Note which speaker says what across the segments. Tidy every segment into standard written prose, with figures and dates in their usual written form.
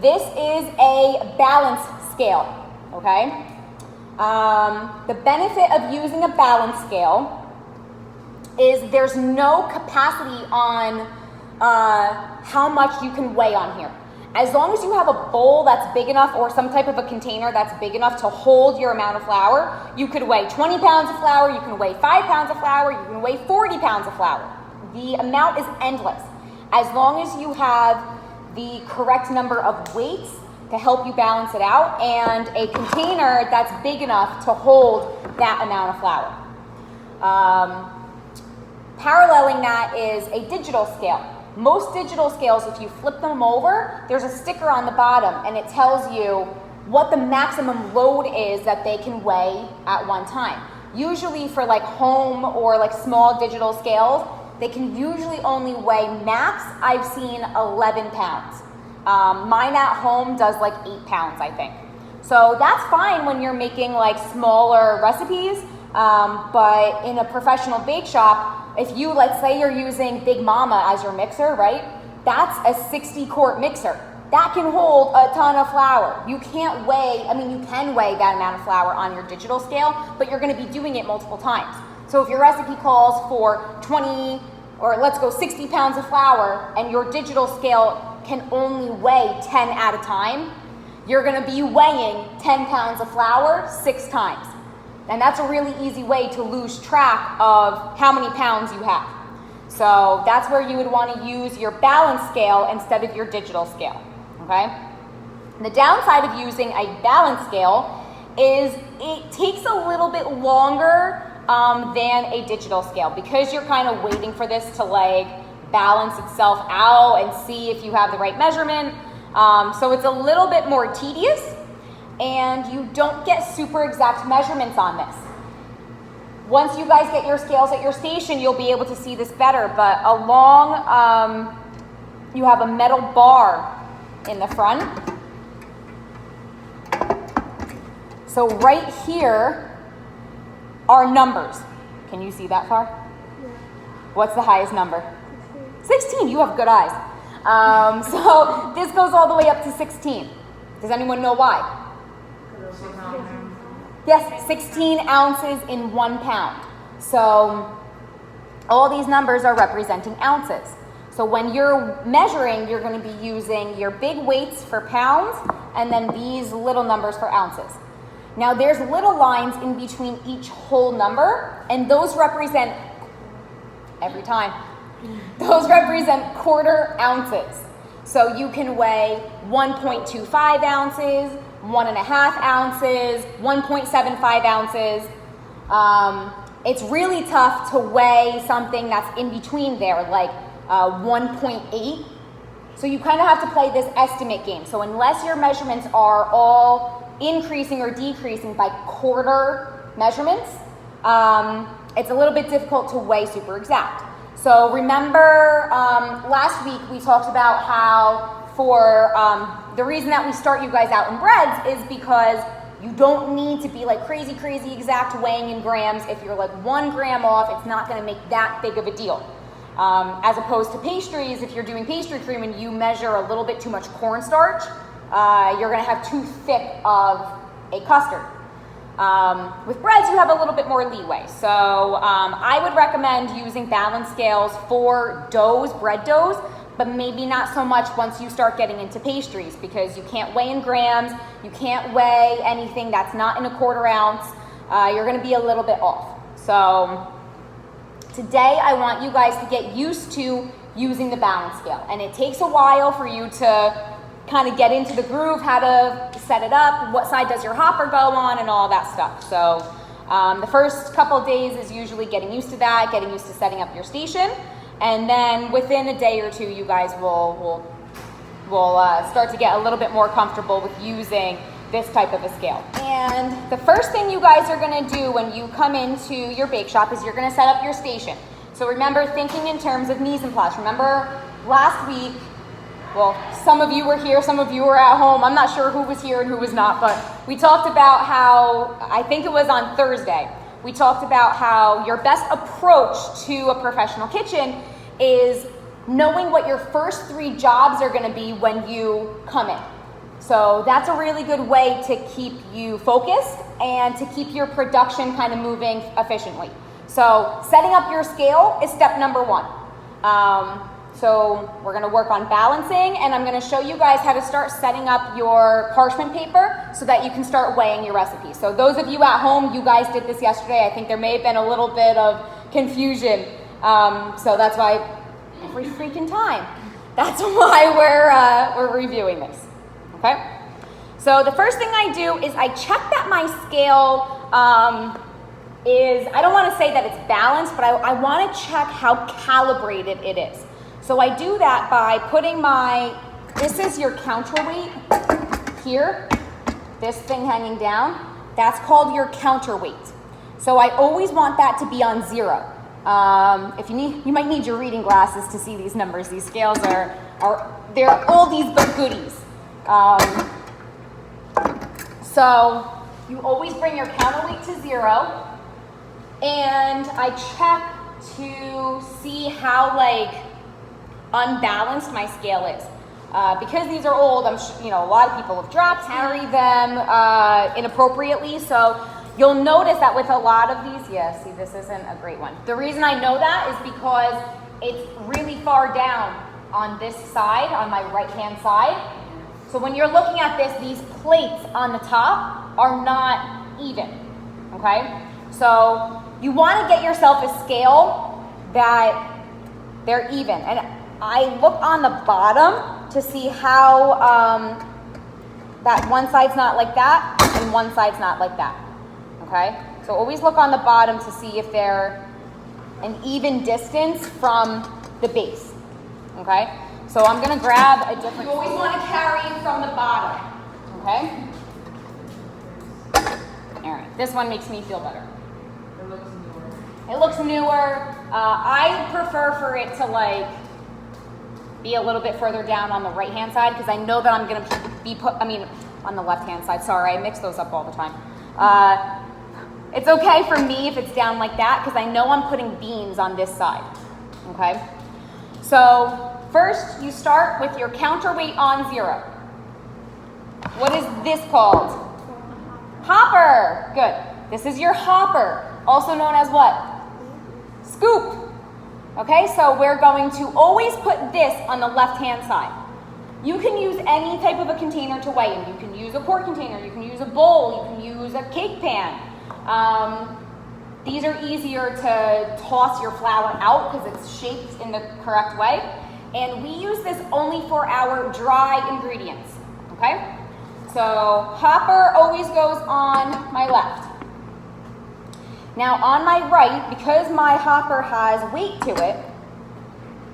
Speaker 1: This is a balance scale, okay? The benefit of using a balance scale is there's no capacity on how much you can weigh on here. As long as you have a bowl that's big enough or some type of a container that's big enough to hold your amount of flour, you could weigh 20 pounds of flour, you can weigh 5 pounds of flour, you can weigh 40 pounds of flour. The amount is endless. As long as you have the correct number of weights to help you balance it out and a container that's big enough to hold that amount of flour. Paralleling that is a digital scale. Most digital scales, if you flip them over, there's a sticker on the bottom and it tells you what the maximum load is that they can weigh at one time. Usually for like home or like small digital scales, they can usually only weigh max, I've seen 11 pounds. Mine at home does like 8 pounds, I think. So that's fine when you're making like smaller recipes, but in a professional bake shop, if you, let's say you're using Big Mama as your mixer, right? That's a 60 quart mixer. That can hold a ton of flour. You can't weigh, you can weigh that amount of flour on your digital scale, but you're gonna be doing it multiple times. So if your recipe calls for 20, or let's go 60 pounds of flour, and your digital scale can only weigh 10 at a time, you're gonna be weighing 10 pounds of flour 6 times. And that's a really easy way to lose track of how many pounds you have. So that's where you would want to use your balance scale instead of your digital scale, okay? The downside of using a balance scale is it takes a little bit longer than a digital scale because you're kind of waiting for this to like balance itself out and see if you have the right measurement. So it's a little bit more tedious, and you don't get super exact measurements on this. Once you guys get your scales at your station, you'll be able to see this better, but along, you have a metal bar in the front. So right here are numbers. Can you see that far? Yeah. What's the highest number? 16, you have good eyes. So this goes all the way up to 16. Does anyone know why? Yes, 16 ounces in 1 pound. So all these numbers are representing ounces. So when you're measuring, you're going to be using your big weights for pounds and then these little numbers for ounces. Now there's little lines in between each whole number, and those represent, every time, those represent quarter ounces. So you can weigh 1.25 ounces, 1.5 ounces, 1.75 ounces. It's really tough to weigh something that's in between there, like 1.8. So you kind of have to play this estimate game. So unless your measurements are all increasing or decreasing by quarter measurements, it's a little bit difficult to weigh super exact. So remember last week we talked about how for the reason that we start you guys out in breads is because you don't need to be like crazy exact weighing in grams. If you're like 1 gram off, it's not going to make that big of a deal. As opposed to pastries, if you're doing pastry cream and you measure a little bit too much cornstarch, you're going to have too thick of a custard. With breads, you have a little bit more leeway. So I would recommend using balance scales for doughs, bread doughs, but maybe not so much once you start getting into pastries because you can't weigh in grams, you can't weigh anything that's not in a quarter ounce. You're going to be a little bit off. So today I want you guys to get used to using the balance scale, and it takes a while for you to kind of get into the groove, how to set it up, what side does your hopper go on, and all that stuff. So the first couple of days is usually getting used to that, getting used to setting up your station, and then within a day or two, you guys will start to get a little bit more comfortable with using this type of a scale. And the first thing you guys are going to do when you come into your bake shop is you're going to set up your station. So remember, thinking in terms of mise en place. Remember last week, well, some of you were here, some of you were at home. I'm not sure who was here and who was not, but we talked about how, I think it was on Thursday, we talked about how your best approach to a professional kitchen is knowing what your first 3 jobs are going to be when you come in. So that's a really good way to keep you focused and to keep your production kind of moving efficiently. So setting up your scale is step number one. So we're going to work on balancing, and I'm going to show you guys how to start setting up your parchment paper so that you can start weighing your recipes. So those of you at home, you guys did this yesterday. I think there may have been a little bit of confusion. So that's why every freaking time. That's why we're reviewing this. Okay? So the first thing I do is I check that my scale I don't want to say that it's balanced, but I want to check how calibrated it is. So I do that by putting this is your counterweight here, this thing hanging down, that's called your counterweight. So I always want that to be on 0. If you might need your reading glasses to see these numbers. These scales they're all these but goodies. So you always bring your counterweight to 0, and I check to see how unbalanced my scale is. Because these are old, I'm sure, a lot of people have dropped, carry them inappropriately. So you'll notice that with a lot of these, see, this isn't a great one. The reason I know that is because it's really far down on this side, on my right-hand side. So when you're looking at this, these plates on the top are not even, okay? So you want to get yourself a scale that they're even. And I look on the bottom to see how that one side's not like that and one side's not like that, okay? So always look on the bottom to see if they're an even distance from the base, okay? So I'm going to grab a different... You always want to carry from the bottom, okay? All right, this one makes me feel better. It looks newer. I prefer for it to be a little bit further down on the right-hand side because I know that I'm going to on the left-hand side. Sorry, I mix those up all the time. It's okay for me if it's down like that because I know I'm putting beans on this side, okay? So first, you start with your counterweight on 0. What is this called? Hopper. Good. This is your hopper, also known as what? Scoop. Okay, so we're going to always put this on the left-hand side. You can use any type of a container to weigh in. You can use a quart container, you can use a bowl, you can use a cake pan. These are easier to toss your flour out because it's shaped in the correct way. And we use this only for our dry ingredients, okay? So hopper always goes on my left. Now on my right, because my hopper has weight to it,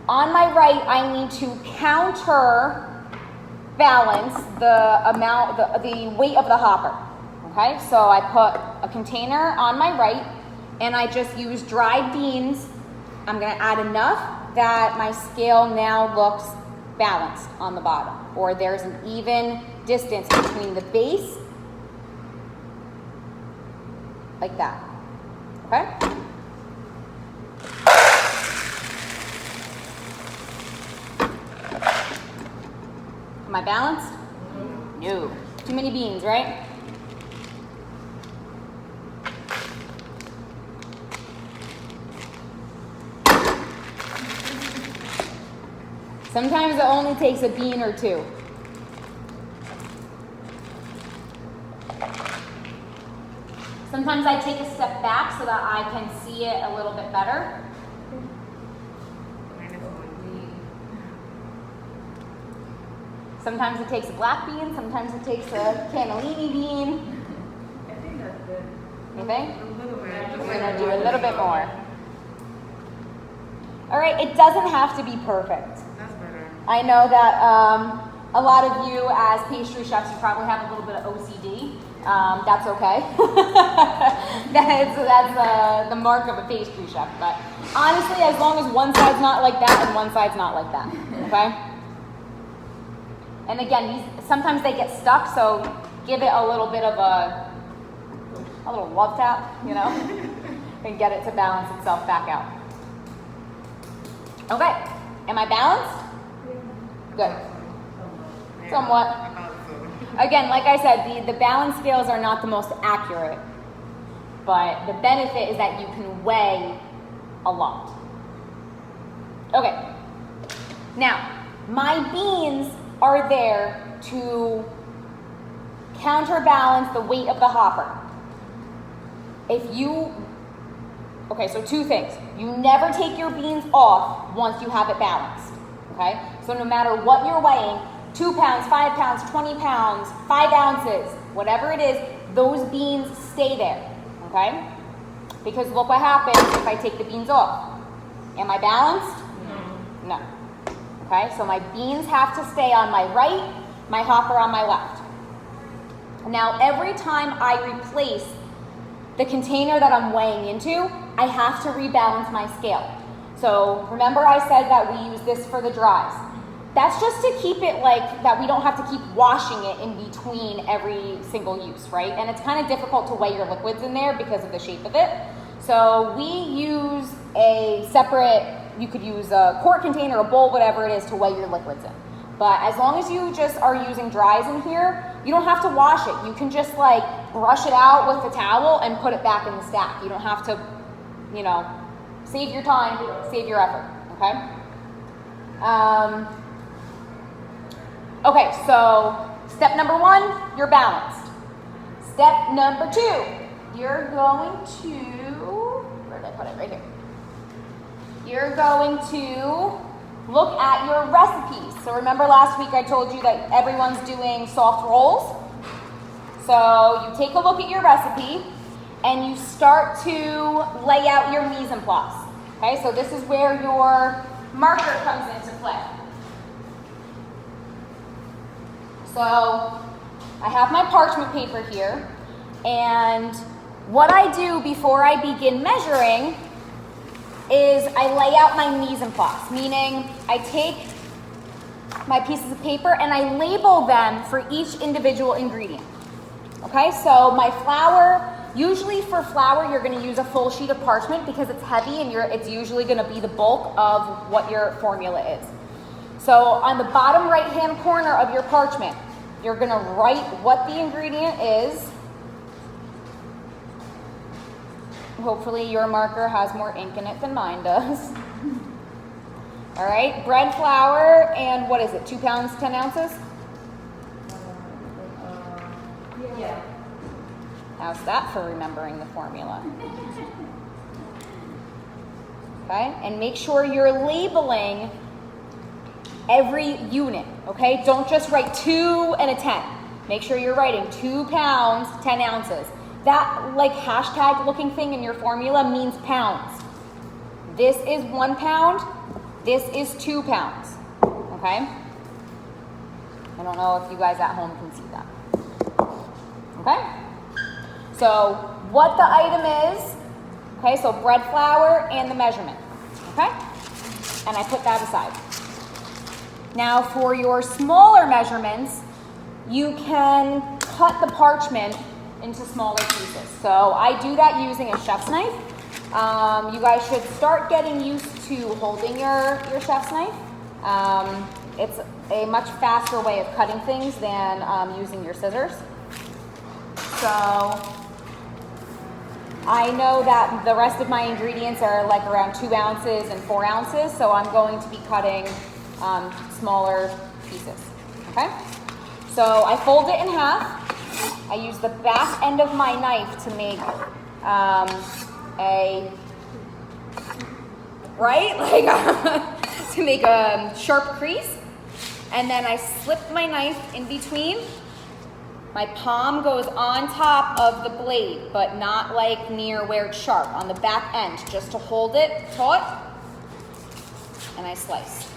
Speaker 1: on my right I need to counterbalance the amount, the weight of the hopper. Okay, so I put a container on my right and I just use dried beans. I'm gonna add enough that my scale now looks balanced on the bottom, or there's an even distance between the base, like that. Okay? Am I balanced? No. Too many beans, right? Sometimes it only takes a bean or two. Sometimes I take a step back so that I can see it a little bit better. Sometimes it takes a black bean, sometimes it takes a cannellini bean.
Speaker 2: I think that's good.
Speaker 1: You think?
Speaker 2: A little bit.
Speaker 1: We're gonna do a little bit more. All right, it doesn't have to be perfect.
Speaker 2: That's better.
Speaker 1: I know that a lot of you as pastry chefs, you probably have a little bit of OCD. That's okay. that's the mark of a pastry chef. But honestly, as long as one side's not like that and one side's not like that, okay? And again, sometimes they get stuck, so give it a little bit of a little love tap, you know, and get it to balance itself back out. Okay, am I balanced? Good. Somewhat. Again, like I said, the balance scales are not the most accurate, but the benefit is that you can weigh a lot. Okay, now my beans are there to counterbalance the weight of the hopper. Okay, so two things. You never take your beans off once you have it balanced, okay? So no matter what you're weighing, 2 pounds, 5 pounds, 20 pounds, 5 ounces, whatever it is, those beans stay there, okay? Because look what happens if I take the beans off. Am I balanced? No. Okay, so my beans have to stay on my right, my hopper on my left. Now, every time I replace the container that I'm weighing into, I have to rebalance my scale. So remember I said that we use this for the dries. That's just to keep it like that we don't have to keep washing it in between every single use, right? And it's kind of difficult to weigh your liquids in there because of the shape of it. So we use a separate, you could use a quart container, a bowl, whatever it is to weigh your liquids in. But as long as you just are using dries in here, you don't have to wash it. You can just like brush it out with a towel and put it back in the stack. You don't have to, you know, save your time, save your effort, okay? Okay, so step number 1, you're balanced. Step number 2, you're going to, where did I put it? Right here. You're going to look at your recipes. So remember last week I told you that everyone's doing soft rolls. So you take a look at your recipe and you start to lay out your mise en place. Okay, so this is where your marker comes into play. So I have my parchment paper here, and what I do before I begin measuring is I lay out my mise en place, meaning I take my pieces of paper and I label them for each individual ingredient. Okay, so my flour, usually for flour you're going to use a full sheet of parchment because it's heavy and it's usually going to be the bulk of what your formula is. So on the bottom right hand corner of your parchment, you're going to write what the ingredient is. Hopefully your marker has more ink in it than mine does. All right, bread flour, and what is it, 2 pounds, 10 ounces?
Speaker 2: Yeah.
Speaker 1: How's that for remembering the formula? Okay, and make sure you're labeling every unit, okay? Don't just write 2 and a 10. Make sure you're writing 2 pounds, 10 ounces. That like hashtag looking thing in your formula means pounds. This is 1 pound, this is 2 pounds, okay? I don't know if you guys at home can see that. Okay? So what the item is, okay, so bread flour and the measurement, okay? And I put that aside. Now for your smaller measurements, you can cut the parchment into smaller pieces. So I do that using a chef's knife. You guys should start getting used to holding your chef's knife. It's a much faster way of cutting things than using your scissors. So I know that the rest of my ingredients are like around 2 ounces and 4 ounces, so I'm going to be cutting smaller pieces, okay? So I fold it in half. I use the back end of my knife to make to make a sharp crease. And then I slip my knife in between. My palm goes on top of the blade, but not like near where it's sharp, on the back end, just to hold it taut. And I slice.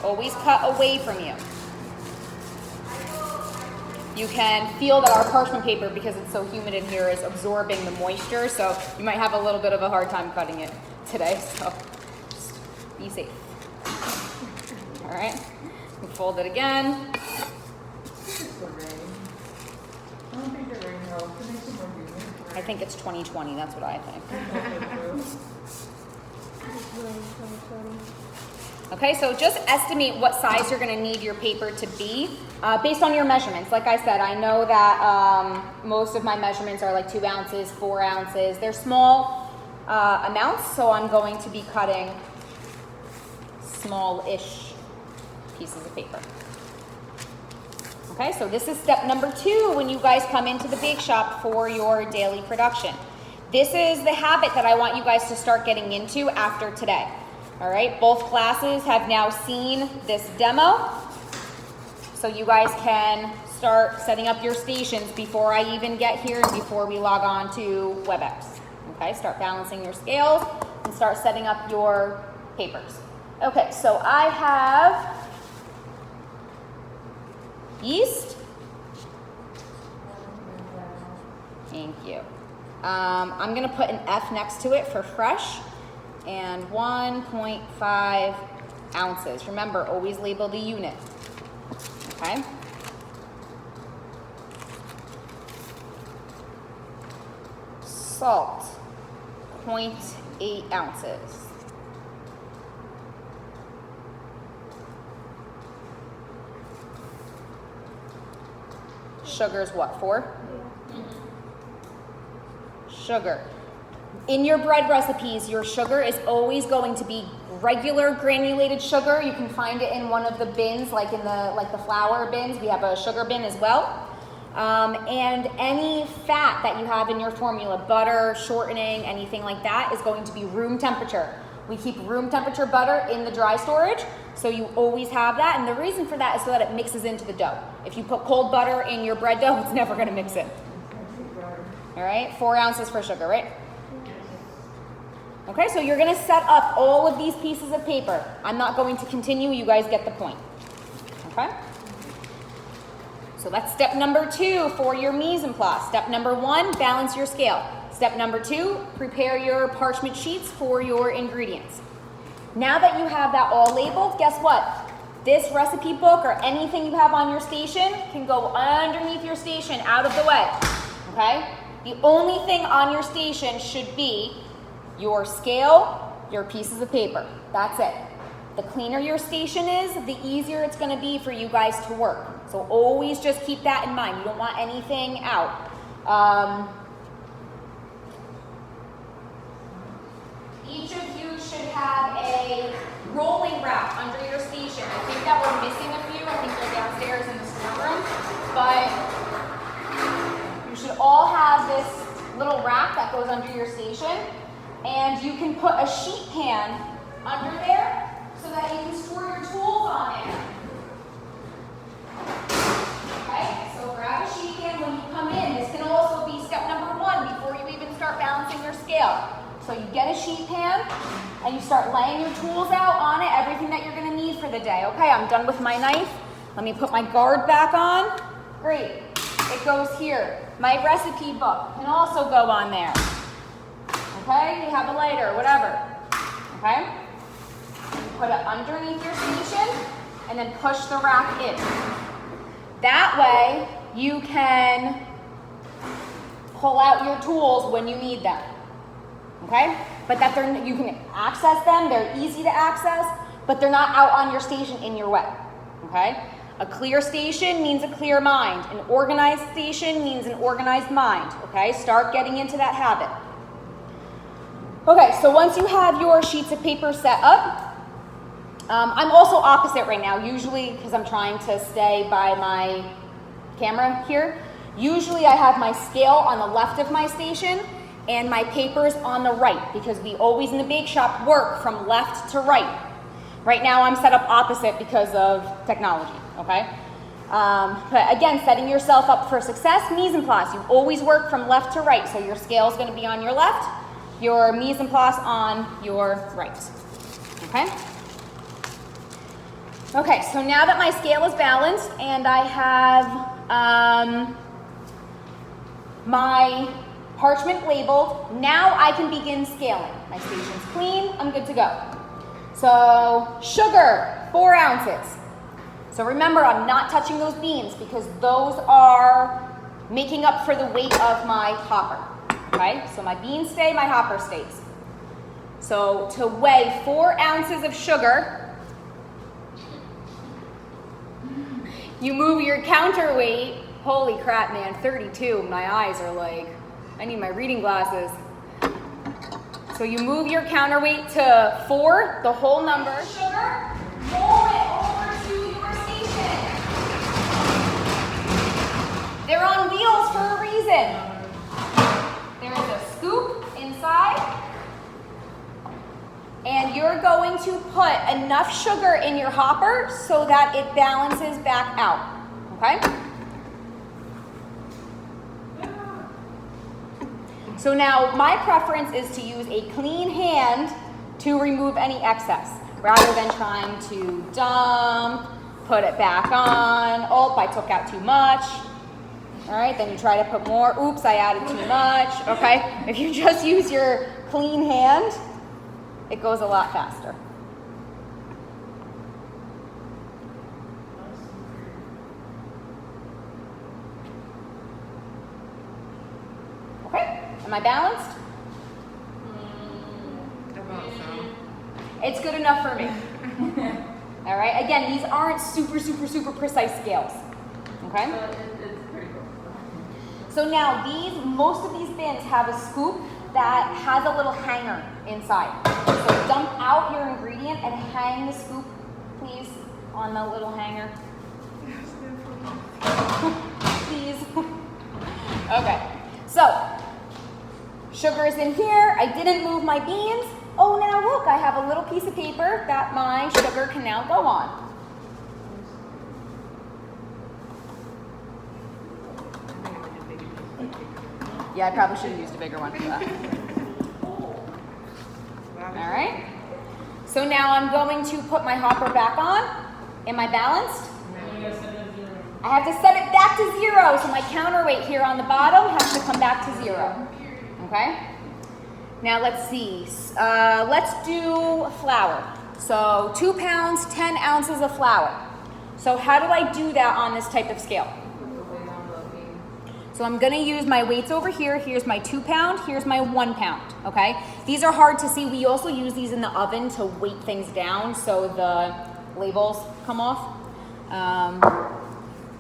Speaker 1: Always cut away from you. You can feel that our parchment paper, because it's so humid in here, is absorbing the moisture, so you might have a little bit of a hard time cutting it today, so just be safe. All right, we fold it again. I think it's 2020, that's what I think. Okay, so just estimate what size you're gonna need your paper to be based on your measurements. Like I said, I know that most of my measurements are like 2 ounces, 4 ounces. They're small amounts, so I'm going to be cutting small-ish pieces of paper. Okay, so this is step number 2 when you guys come into the bake shop for your daily production. This is the habit that I want you guys to start getting into after today. All right, both classes have now seen this demo, so you guys can start setting up your stations before I even get here and before we log on to WebEx. Okay, start balancing your scales and start setting up your papers. Okay, so I have yeast. Thank you. I'm gonna put an F next to it for fresh, and 1.5 ounces. Remember, always label the unit, okay? Salt, 0.8 ounces. Sugar is what, 4? Sugar. In your bread recipes, your sugar is always going to be regular granulated sugar. You can find it in one of the bins, like in the flour bins. We have a sugar bin as well. And any fat that you have in your formula, butter, shortening, anything like that, is going to be room temperature. We keep room temperature butter in the dry storage, so you always have that. And the reason for that is so that it mixes into the dough. If you put cold butter in your bread dough, it's never gonna mix in. All right, 4 ounces for sugar, right? Okay, so you're gonna set up all of these pieces of paper. I'm not going to continue, you guys get the point. Okay? So that's step number 2 for your mise en place. Step number 1, balance your scale. Step number 2, prepare your parchment sheets for your ingredients. Now that you have that all labeled, guess what? This recipe book or anything you have on your station can go underneath your station, out of the way, okay? The only thing on your station should be your scale, your pieces of paper. That's it. The cleaner your station is, the easier it's gonna be for you guys to work. So always just keep that in mind. You don't want anything out. Each of you should have a rolling rack under your station. I think that we're missing a few. I think they're downstairs in the storeroom. But you should all have this little rack that goes under your station. And you can put a sheet pan under there so that you can store your tools on there. Okay, so grab a sheet pan when you come in. This can also be step number 1 before you even start balancing your scale. So you get a sheet pan and you start laying your tools out on it, everything that you're gonna need for the day. Okay, I'm done with my knife. Let me put my guard back on. Great, it goes here. My recipe book can also go on there. Okay, you have a lighter, whatever. Okay, you put it underneath your station and then push the rack in. That way you can pull out your tools when you need them. Okay, but that you can access them, they're easy to access, but they're not out on your station in your way. Okay, a clear station means a clear mind. An organized station means an organized mind. Okay, start getting into that habit. Okay, so once you have your sheets of paper set up, I'm also opposite right now, usually because I'm trying to stay by my camera here. Usually I have my scale on the left of my station and my papers on the right, because we always in the bake shop work from left to right. Right now I'm set up opposite because of technology, okay? But again, setting yourself up for success, mise en place. You always work from left to right, so your scale is going to be on your left, your mise en place on your right, okay? Okay, so now that my scale is balanced and I have my parchment labeled, now I can begin scaling. My station's clean, I'm good to go. So sugar, 4 ounces. So remember, I'm not touching those beans because those are making up for the weight of my hopper. Okay, so my beans stay, my hopper stays. So to weigh 4 ounces of sugar, You move your counterweight. Holy crap, man, 32. My eyes are like, I need my reading glasses. So you move your counterweight to 4, the whole number. Sugar, roll it over to your station. They're on wheels for a reason. There is a scoop inside. And you're going to put enough sugar in your hopper so that it balances back out, okay? So now my preference is to use a clean hand to remove any excess, rather than trying to dump, put it back on. Oh, I took out too much. All right, then you try to put more. Oops, I added too much, okay? If you just use your clean hand, it goes a lot faster. Okay, am I balanced? It's good enough for me. All right, again, these aren't super precise scales, okay?
Speaker 2: It's pretty cool.
Speaker 1: So now most of these bins have a scoop that has a little hanger inside. So dump out your ingredient and hang the scoop, please, on the little hanger. Please. Okay, so sugar is in here. I didn't move my beans. Oh, now look, I have a little piece of paper that my sugar can now go on. Yeah, I probably should have used a bigger one for that. All right. So now I'm going to put my hopper back on. Am I balanced? I have to set it back to 0, so my counterweight here on the bottom has to come back to 0. Okay? Now let's see. Let's do flour. So 2 pounds, 10 ounces of flour. So how do I do that on this type of scale? So I'm gonna use my weights over here. Here's my 2 pound, here's my 1 pound, okay? These are hard to see. We also use these in the oven to weight things down so the labels come off.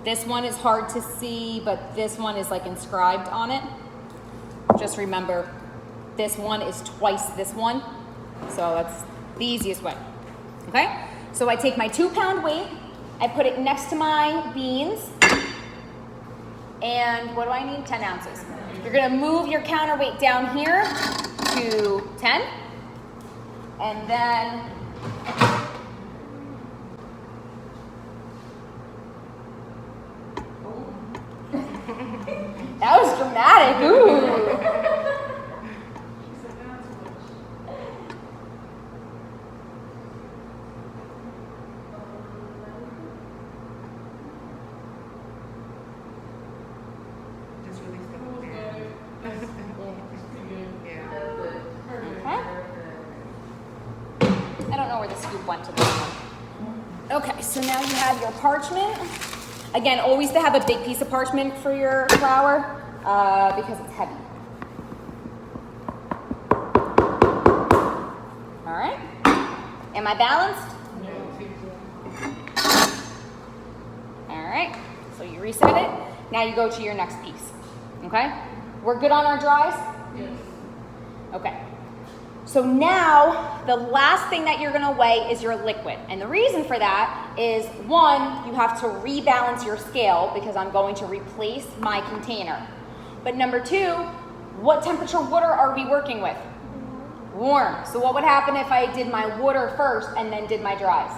Speaker 1: This one is hard to see, but this one is like inscribed on it. Just remember, this one is twice this one. So that's the easiest way, okay? So I take my 2 pound weight, I put it next to my beans, and what do I need? 10 ounces. You're gonna move your counterweight down here to 10, and then that was dramatic. Ooh. Went to this one. Okay, so now you have your parchment. Again, always to have a big piece of parchment for your flour because it's heavy. All right. Am I balanced? All right. So you reset it. Now you go to your next piece. Okay. We're good on our dries?
Speaker 2: Yes.
Speaker 1: Okay. So now, the last thing that you're gonna weigh is your liquid. And the reason for that is, 1, you have to rebalance your scale because I'm going to replace my container. But number 2, what temperature water are we working with? Warm. So what would happen if I did my water first and then did my dries?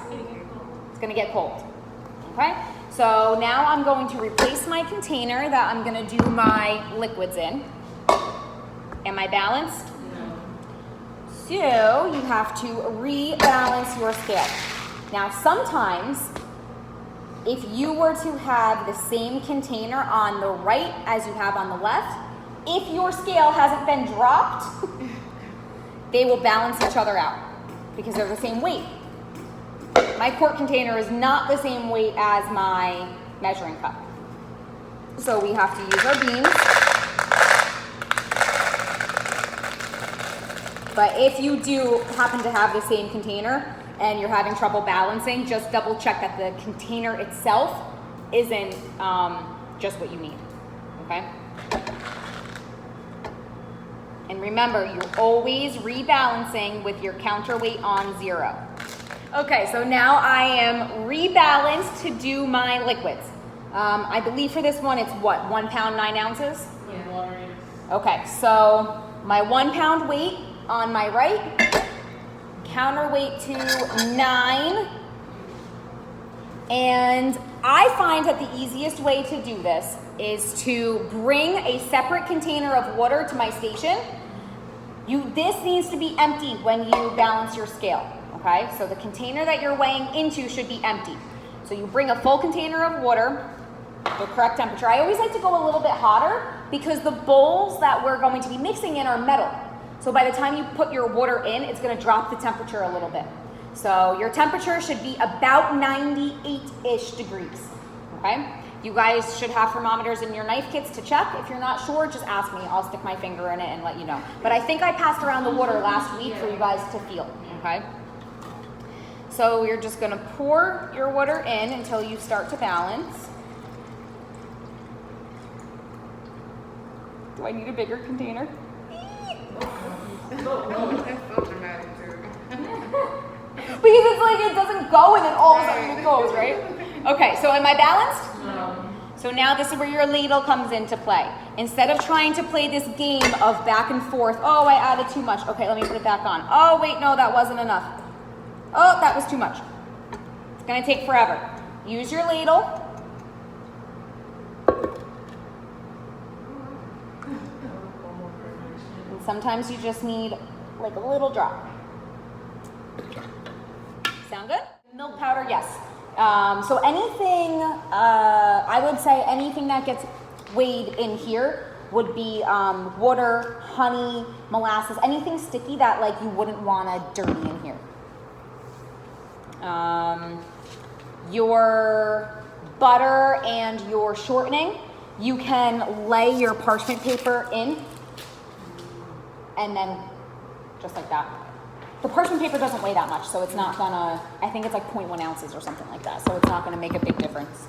Speaker 1: It's gonna get cold, okay? So now I'm going to replace my container that I'm gonna do my liquids in. Am I balanced? So you have to rebalance your scale. Now sometimes, if you were to have the same container on the right as you have on the left, if your scale hasn't been dropped, they will balance each other out because they're the same weight. My quart container is not the same weight as my measuring cup. So we have to use our beans. But if you do happen to have the same container and you're having trouble balancing, just double check that the container itself isn't just what you need, okay? And remember, you're always rebalancing with your counterweight on 0. Okay, so now I am rebalanced to do my liquids. I believe for this one, it's what, 1 pound, 9 ounces?
Speaker 2: Yeah.
Speaker 1: Okay, so my 1 pound weight on my right, counterweight to 9. And I find that the easiest way to do this is to bring a separate container of water to my station. This needs to be empty when you balance your scale, okay? So the container that you're weighing into should be empty. So you bring a full container of water, the correct temperature. I always like to go a little bit hotter because the bowls that we're going to be mixing in are metal. So by the time you put your water in, it's gonna drop the temperature a little bit. So your temperature should be about 98-ish degrees, okay? You guys should have thermometers in your knife kits to check. If you're not sure, just ask me. I'll stick my finger in it and let you know. But I think I passed around the water last week for you guys to feel, okay? So you're just gonna pour your water in until you start to balance. Do I need a bigger container? Because it's like it doesn't go and then all of a sudden it goes, right? Okay, so am I balanced?
Speaker 2: No.
Speaker 1: So now this is where your ladle comes into play. Instead of trying to play this game of back and forth, oh, I added too much. Okay, let me put it back on. Oh, wait, no, that wasn't enough. Oh, that was too much. It's gonna take forever. Use your ladle. And sometimes you just need like a little drop. Sound good? Milk powder, yes. So anything, I would say anything that gets weighed in here would be water, honey, molasses, anything sticky that like you wouldn't want to dirty in here. Your butter and your shortening, you can lay your parchment paper in and then just like that. The parchment paper doesn't weigh that much, so it's not gonna, I think it's like 0.1 ounces or something like that, so it's not gonna make a big difference.